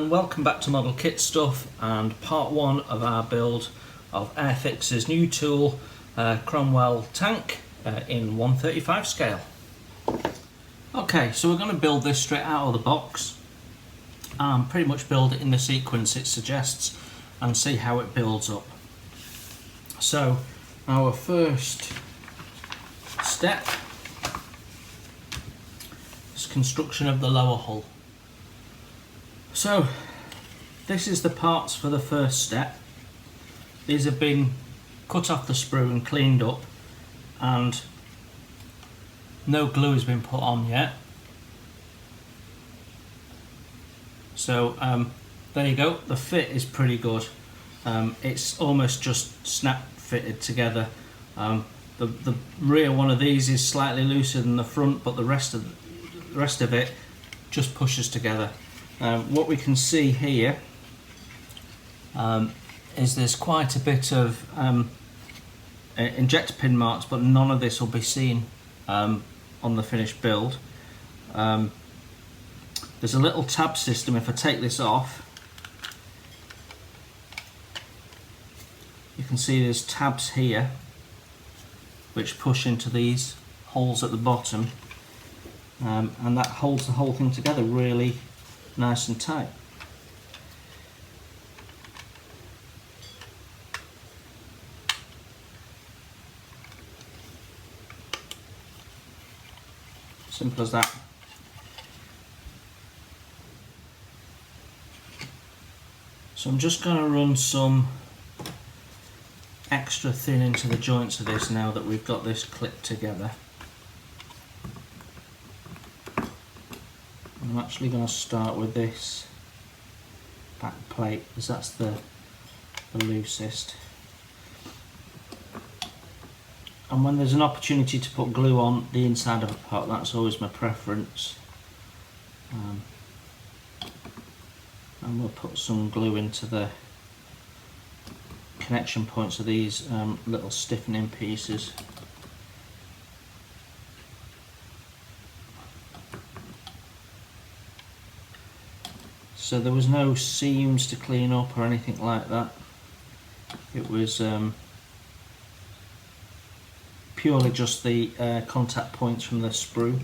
and welcome back to Model Kit Stuff and part one of our build of Airfix's new tool, Cromwell tank in 1/35 scale. Okay, so we're going to build this straight out of the box and pretty much build it in the sequence it suggests and see how it builds up. So our first step is construction of the lower hull. So this is the parts for the first step. These have been cut off the sprue and cleaned up, and no glue has been put on yet. So there you go, the fit is pretty good. It's almost just snap fitted together. The rear one of these is slightly looser than the front, but the rest of it just pushes together. What we can see here is there's quite a bit of injector pin marks, but none of this will be seen on the finished build. There's a little tab system. If I take this off, you can see there's tabs here which push into these holes at the bottom, and that holds the whole thing together really nice and tight. Simple as that. So I'm just going to run some extra thin into the joints of this now that we've got this clipped together. I'm actually going to start with this back plate because that's the loosest. And when there's an opportunity to put glue on the inside of a part, that's always my preference. And we'll put some glue into the connection points of these little stiffening pieces. So there was no seams to clean up or anything like that. It was purely just the contact points from the sprue.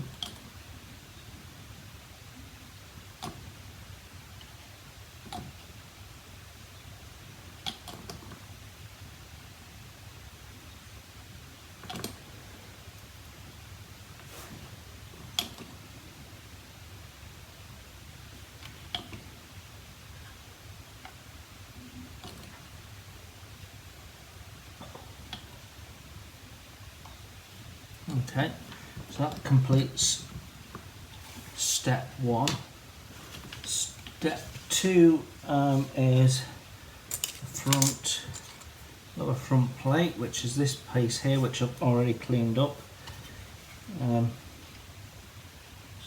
Okay, so that completes step one. Step two is the lower front plate, which is this piece here, which I've already cleaned up. So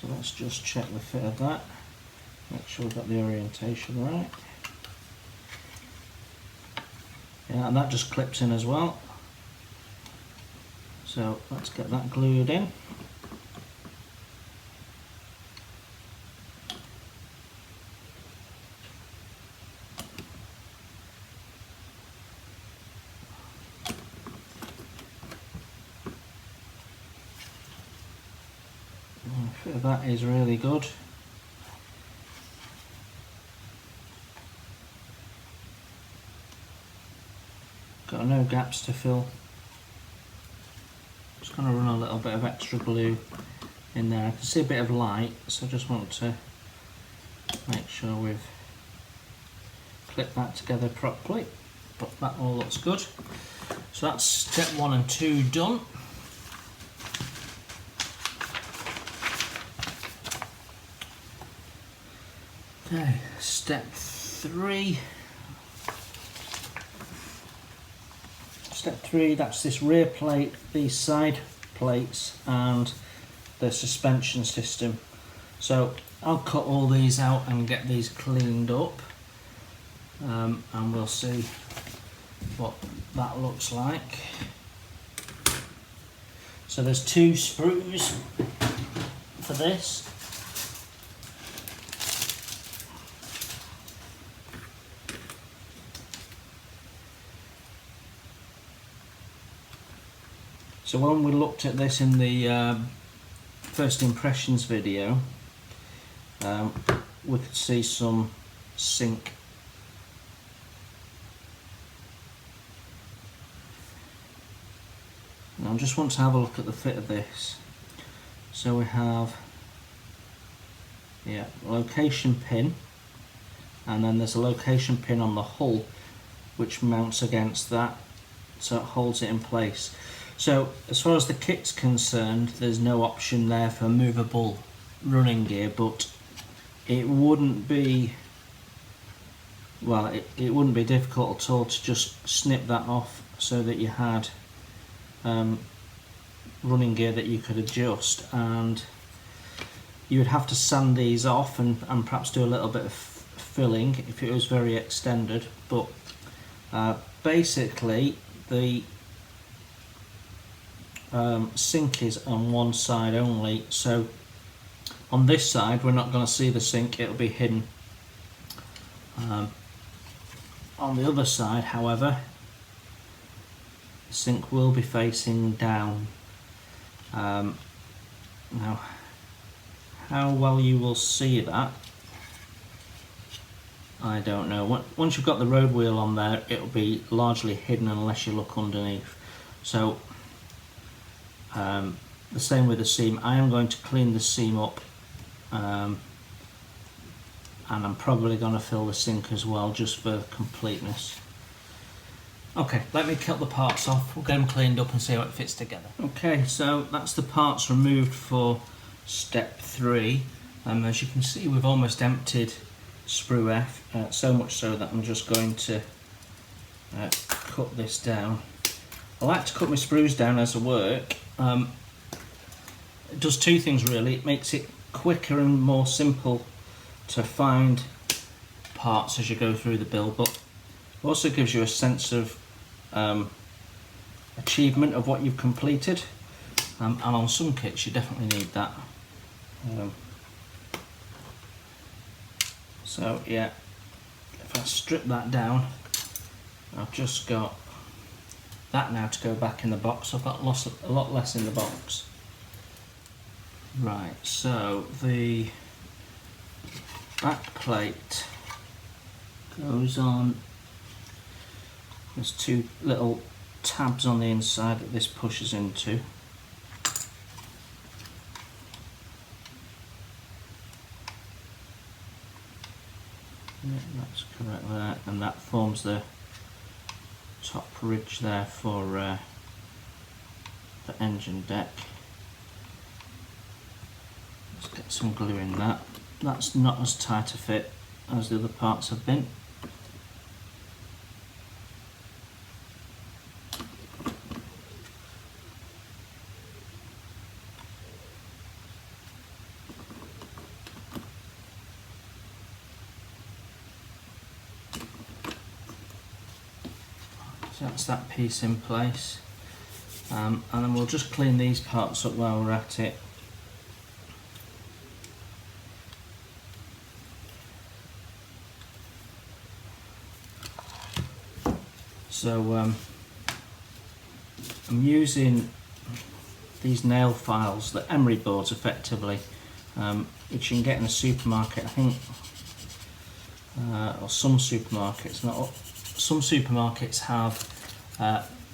let's just check the fit of that, make sure we've got the orientation right. Yeah, and that just clips in as well. So let's get that glued in. The fit of that is really good. Got no gaps to fill. Just going to run a little bit of extra glue in there. I can see a bit of light, so I just want to make sure we've clipped that together properly, but that all looks good. So that's step 1 and 2 done. Okay, step 3. Step 3, that's this rear plate, these side plates and the suspension system. So I'll cut all these out and get these cleaned up, and we'll see what that looks like. So there's 2 sprues for this. So when we looked at this in the first impressions video, we could see some sink. Now I just want to have a look at the fit of this. So we have, yeah, location pin, and then there's a location pin on the hull which mounts against that, so it holds it in place. So as far as the kit's concerned, there's no option there for movable running gear, but it wouldn't be, well, it wouldn't be difficult at all to just snip that off so that you had running gear that you could adjust, and you would have to sand these off and perhaps do a little bit of filling if it was very extended, but basically the sink is on one side only, so on this side we're not going to see the sink, it'll be hidden. On the other side, however, the sink will be facing down. Now, how well you will see that, I don't know. Once you've got the road wheel on there, it'll be largely hidden unless you look underneath. So, the same with the seam. I am going to clean the seam up, and I'm probably going to fill the sink as well, just for completeness. Okay, let me cut the parts off, we'll get them cleaned up and see how it fits together. Okay, so that's the parts removed for step 3. As you can see, we've almost emptied sprue F, so much so that I'm just going to cut this down. I like to cut my sprues down as I work. It does two things really. It makes it quicker and more simple to find parts as you go through the build, but also gives you a sense of achievement of what you've completed, and on some kits you definitely need that. So yeah, if I strip that down, I've just got that now to go back in the box. I've got a lot less in the box. Right, so the back plate goes on. There's two little tabs on the inside that this pushes into. Yeah, that's correct there, and that forms the top ridge there for the engine deck. Let's get some glue in that. That's not as tight a fit as the other parts have been. So that's that piece in place, and then we'll just clean these parts up while we're at it. So I'm using these nail files, the emery boards effectively, which you can get in a supermarket, I think, or some supermarkets, not all. Some supermarkets have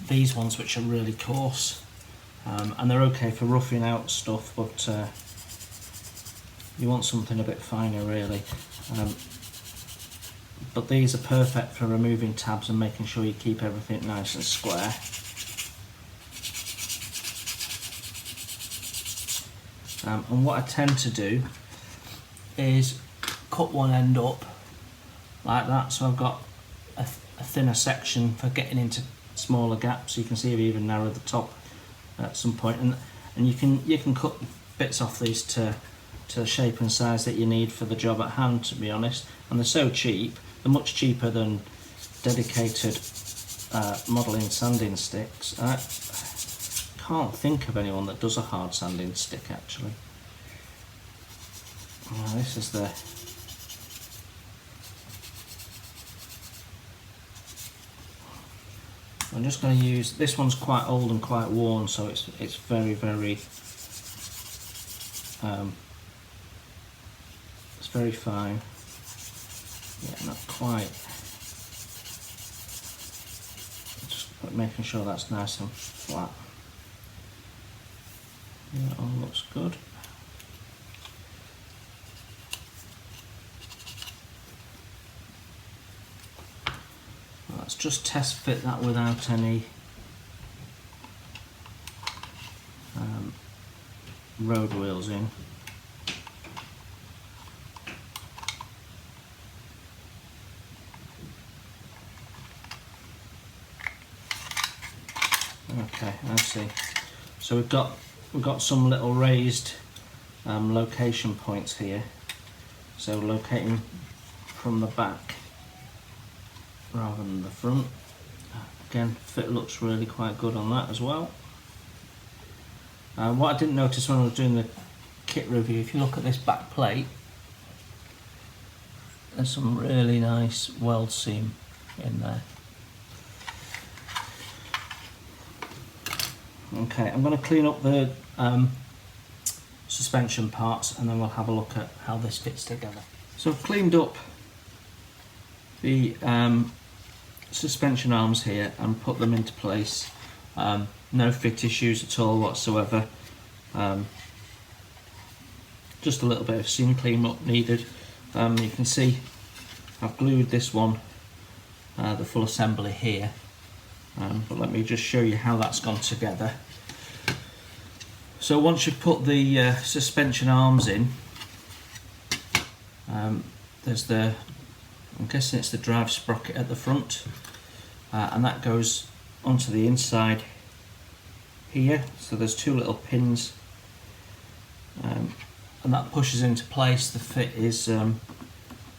these ones which are really coarse, and they're okay for roughing out stuff, but you want something a bit finer really. But these are perfect for removing tabs and making sure you keep everything nice and square. And what I tend to do is cut one end up like that, so I've got a thinner section for getting into smaller gaps. You can see I've even narrowed the top at some point, and you can cut bits off these to the shape and size that you need for the job at hand, to be honest. And they're so cheap, they're much cheaper than dedicated modelling sanding sticks. I can't think of anyone that does a hard sanding stick actually. This is the I'm just going to use, this one's quite old and quite worn, so it's very it's very fine. Yeah, not quite. Just making sure that's nice and flat. Yeah, it all looks good. Let's just test fit that without any road wheels in. Okay, I see. So we've got some little raised location points here. So locating from the back rather than the front. Again, fit looks really quite good on that as well. What I didn't notice when I was doing the kit review, if you look at this back plate, there's some really nice weld seam in there. Okay, I'm going to clean up the suspension parts and then we'll have a look at how this fits together. So I've cleaned up the suspension arms here and put them into place. No fit issues at all whatsoever. Just a little bit of seam clean up needed. You can see I've glued this one, the full assembly here. But let me just show you how that's gone together. So once you've put the suspension arms in, there's I'm guessing it's the drive sprocket at the front, and that goes onto the inside here. So there's two little pins, and that pushes into place. The fit is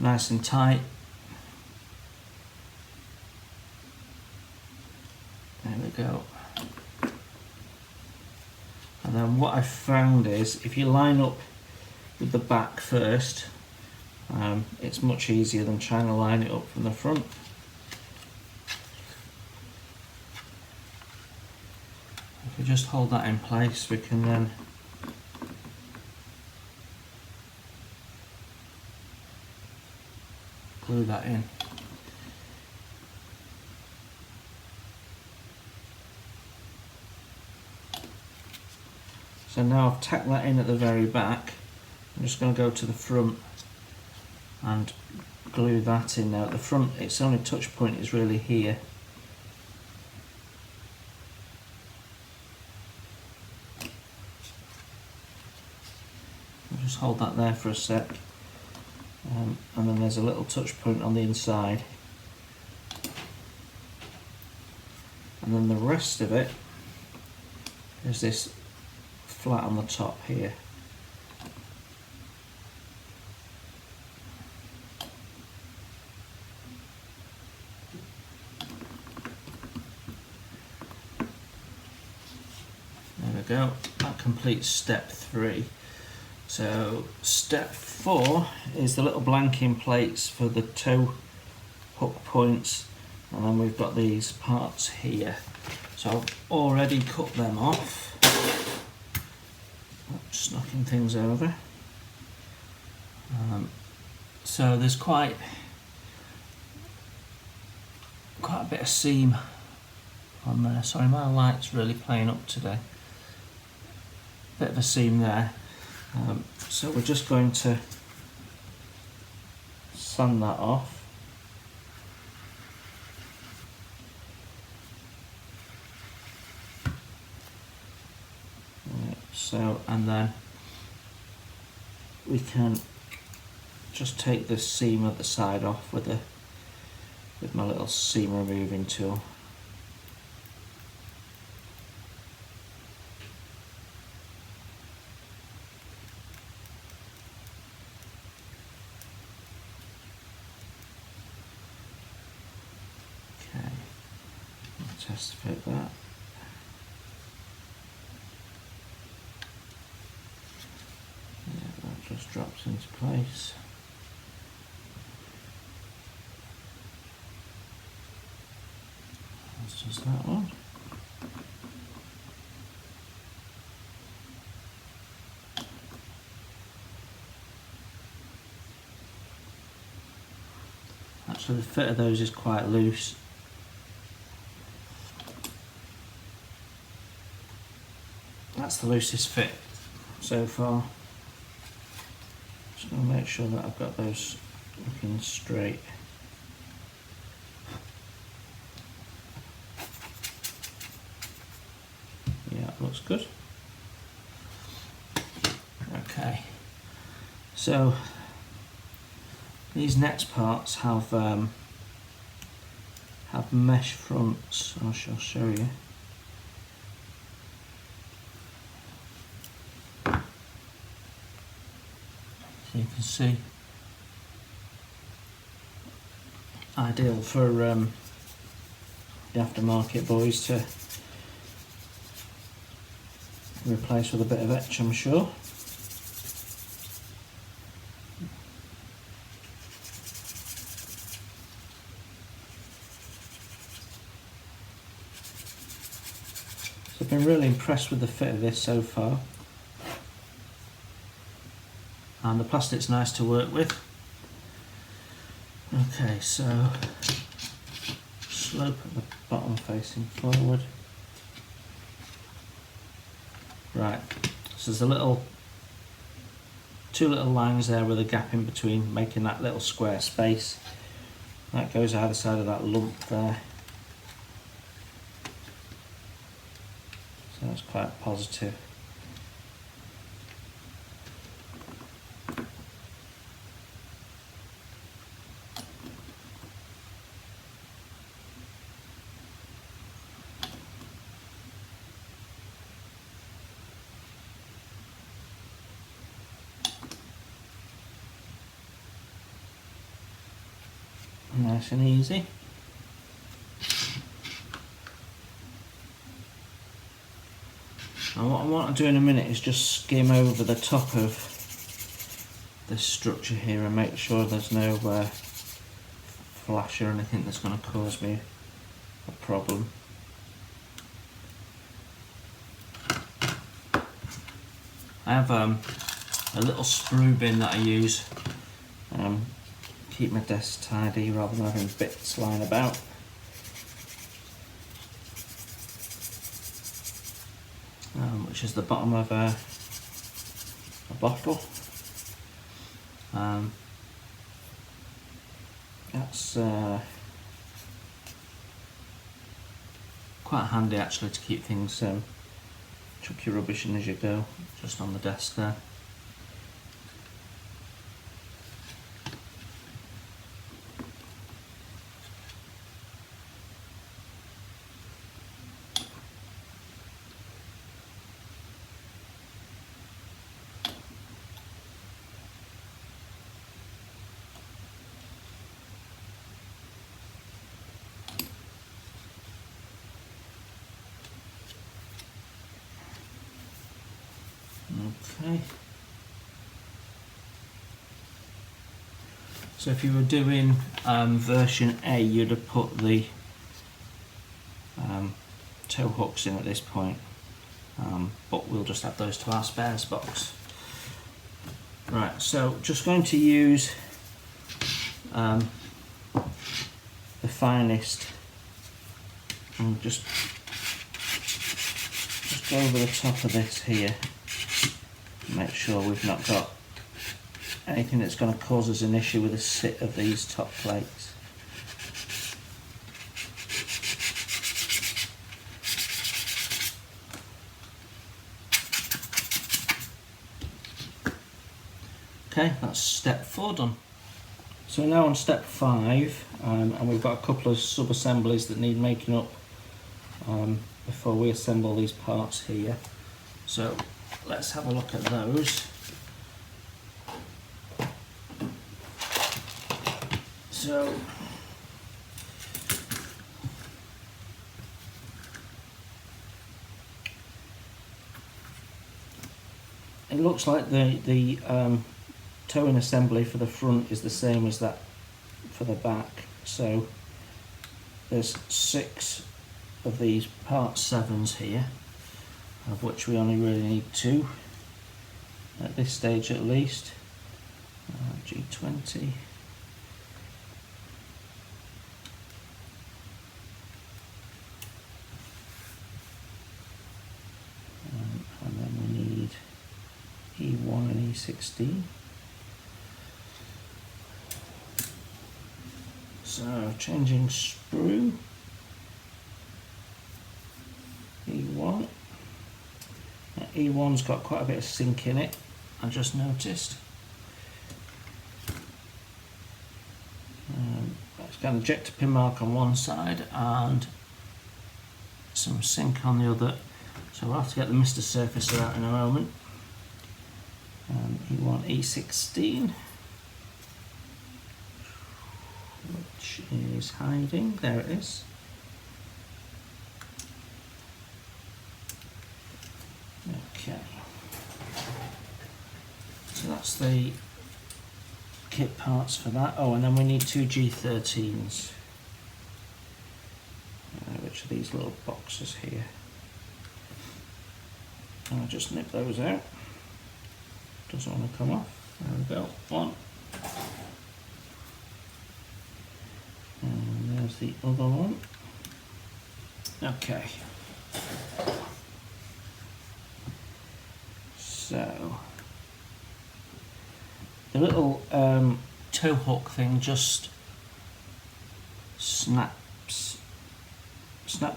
nice and tight. There we go. And then what I've found is if you line up with the back first, it's much easier than trying to line it up from the front. If we just hold that in place, we can then glue that in. So now I've tacked that in at the very back. I'm just going to go to the front and glue that in. Now at the front, its only touch point is really here. I'll just hold that there for a sec, and then there's a little touch point on the inside, and then the rest of it is this flat on the top here. There we go, that completes step 3. So step 4 is the little blanking plates for the toe hook points, and then we've got these parts here. So I've already cut them off. Just knocking things over. So there's quite a bit of seam on there. Sorry, my light's really playing up today. Bit of a seam there. So we're just going to sand that off. So, and then we can just take the seam at the side off with my little seam removing tool. Okay, I'll test fit that. Just drops into place. As does that one. Actually, the fit of those is quite loose. That's the loosest fit so far. Just going to make sure that I've got those looking straight. Yeah, looks good. Okay, so these next parts have mesh fronts. I shall show you. So you can see, ideal for the aftermarket boys to replace with a bit of etch, I'm sure. So I've been really impressed with the fit of this so far. And the plastic's nice to work with. Okay, so slope at the bottom facing forward. Right, so there's two little lines there with a gap in between, making that little square space. That goes either side of that lump there. So that's quite positive. Nice and easy. And what I want to do in a minute is just skim over the top of this structure here and make sure there's no flash or anything that's going to cause me a problem. I have a little sprue bin that I use. Keep my desk tidy rather than having bits lying about. Which is the bottom of a bottle. That's quite handy actually to keep things, chuck your rubbish in as you go, just on the desk there. Okay. So if you were doing version A, you'd have put the tow hooks in at this point, but we'll just add those to our spares box. Right, so just going to use the finest and just go over the top of this here. Make sure we've not got anything that's going to cause us an issue with the sit of these top plates. Okay, that's step 4 done. So we're now on step 5, and we've got a couple of sub-assemblies that need making up before we assemble these parts here. So let's have a look at those. So it looks like the towing assembly for the front is the same as that for the back. So there's 6 of these part 7s here, of which we only really need 2 at this stage at least. G20. And then we need E1 and E16. So changing sprue, E1. That E1's got quite a bit of sink in it, I just noticed. It's got an ejector pin mark on one side and some sink on the other, so we'll have to get the Mr. Surfacer out in a moment. E1, E16, which is hiding, there it is. Okay, so that's the kit parts for that. Oh, and then we need 2 G13s, which are these little boxes here. And I'll just nip those out. Doesn't want to come off. There we go. 1. And there's the other one. Okay. So the little tow hook thing just snap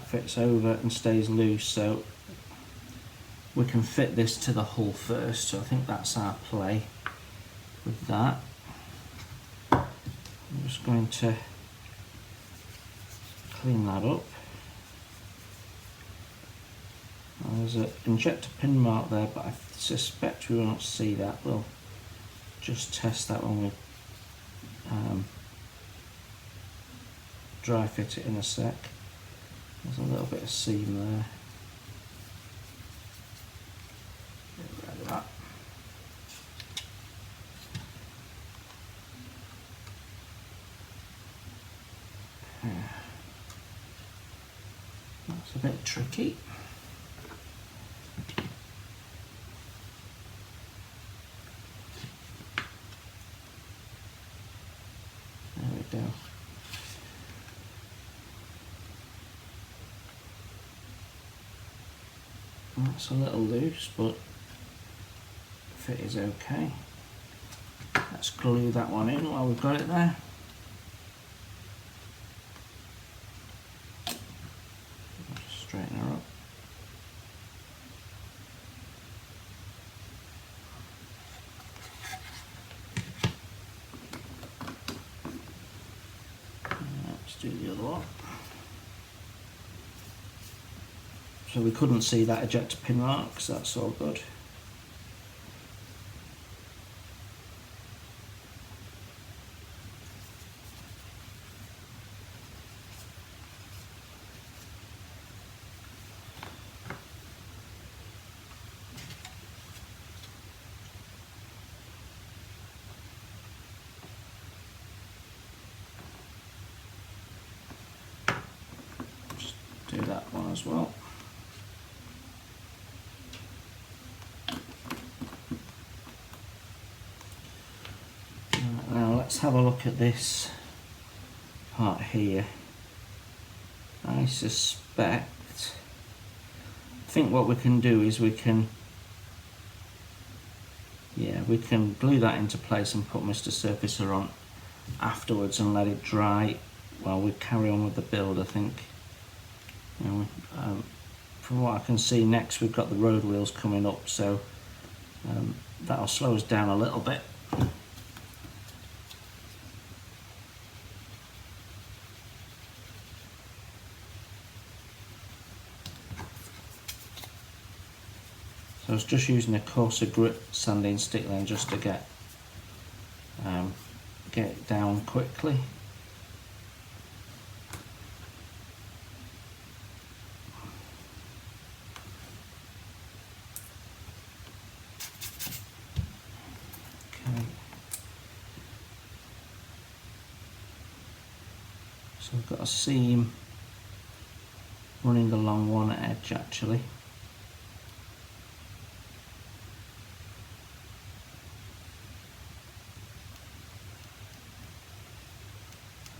fits over and stays loose, so we can fit this to the hull first. So I think that's our play with that. I'm just going to clean that up. There's an injector pin mark there, but I suspect we won't see that. We'll just test that when we dry fit it in a sec. There's a little bit of seam there. Get rid of that. That's a bit tricky. There we go. That's a little loose, but fit is okay. Let's glue that one in while we've got it there. Just straighten her up. Let's do the other one. So we couldn't see that ejector pin mark, so that's all good. Just do that one as well. Now let's have a look at this part here. I think what we can do is we can glue that into place and put Mr. Surfacer on afterwards and let it dry while we carry on with the build. I think, you know, from what I can see, next we've got the road wheels coming up, so that'll slow us down a little bit. So I was just using a coarser grit sanding stick then just to get it down quickly. Okay. So I've got a seam running along one edge actually.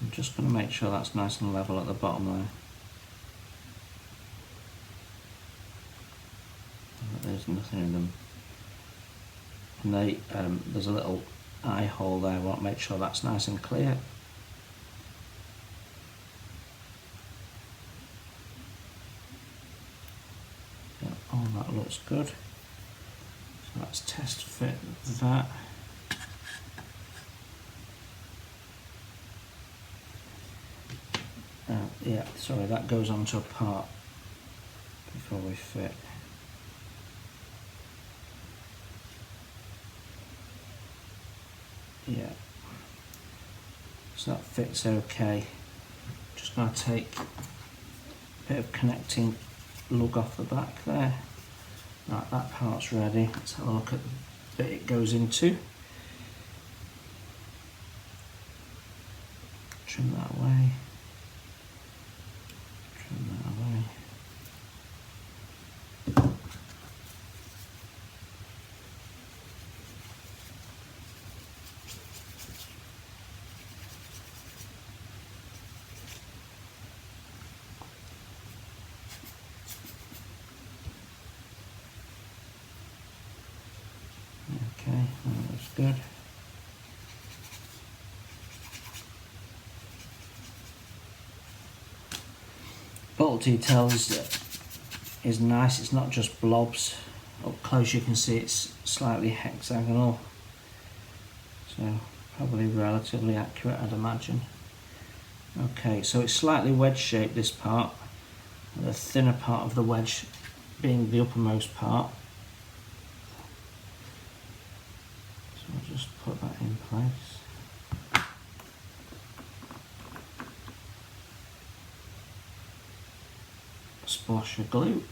I'm just going to make sure that's nice and level at the bottom there. There's nothing in them. And there's a little eye hole there. I want to make sure that's nice and clear. Yeah, oh, that looks good. So let's test fit that. Yeah, sorry, that goes onto a part before we fit. Yeah, so that fits okay. Just going to take a bit of connecting lug off the back there. Right, that part's ready. Let's have a look at the bit it goes into. Trim that away. Trim that away. Okay, that looks good. Bolt details is nice, it's not just blobs. Up close you can see it's slightly hexagonal, so probably relatively accurate, I'd imagine. Okay, so it's slightly wedge shaped, this part, the thinner part of the wedge being the uppermost part. So I'll just put that in place. Splash of glue.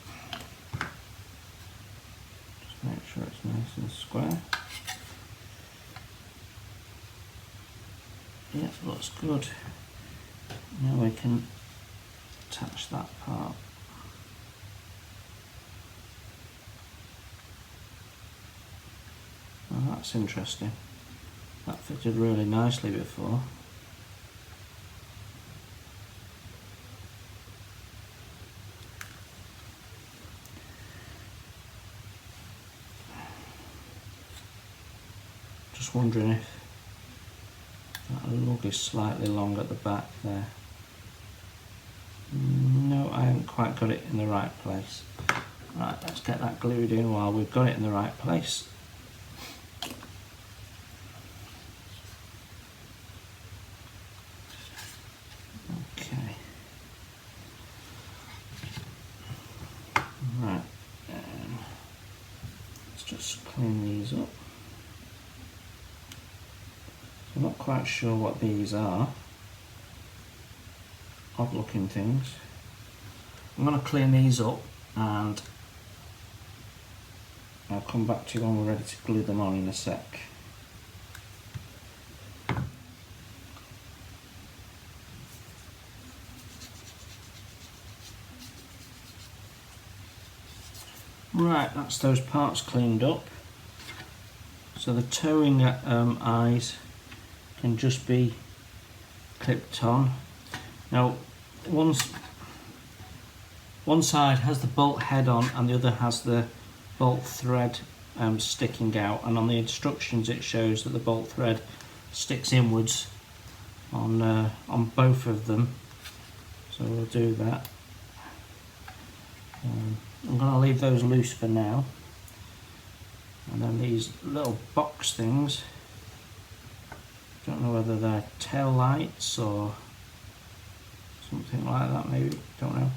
Just make sure it's nice and square. Yeah, looks good. Now we can attach that part. Oh, that's interesting. That fitted really nicely before. Just wondering if that lug is slightly long at the back there. No, I haven't quite got it in the right place. Right, let's get that glued in while we've got it in the right place. Okay. Right, let's just clean these up. I'm not quite sure what these are. Odd looking things. I'm going to clean these up and I'll come back to you when we're ready to glue them on in a sec. Right, that's those parts cleaned up. So the towing eyes can just be clipped on. Now, one side has the bolt head on and the other has the bolt thread sticking out, and on the instructions it shows that the bolt thread sticks inwards on both of them. So we'll do that. I'm going to leave those loose for now. And then these little box things, don't know whether they're tail lights or something like that, maybe, don't know.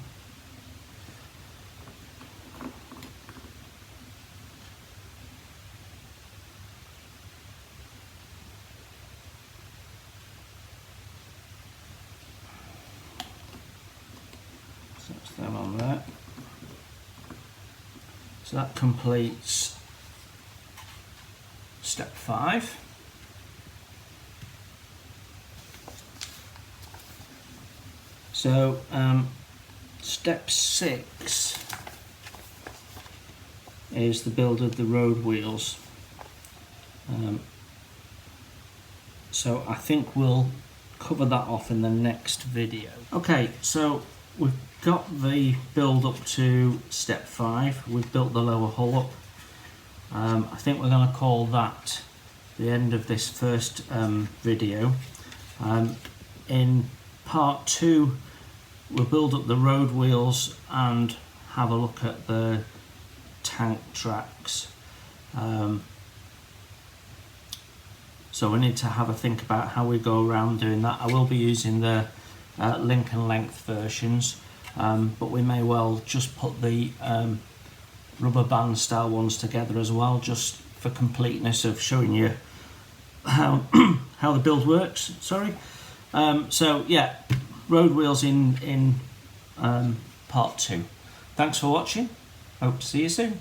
So that's them on there. So that completes step 5. So Step 6 is the build of the road wheels. So I think we'll cover that off in the next video. Okay, so we've got the build up to step 5. We've built the lower hull up. I think we're going to call that the end of this first video. In part 2 we'll build up the road wheels and have a look at the tank tracks. So we need to have a think about how we go around doing that. I will be using the Lincoln length versions, but we may well just put the rubber band style ones together as well, just for completeness of showing you how how the build works. Sorry. So yeah, road wheels in part 2. Thanks for watching. Hope to see you soon.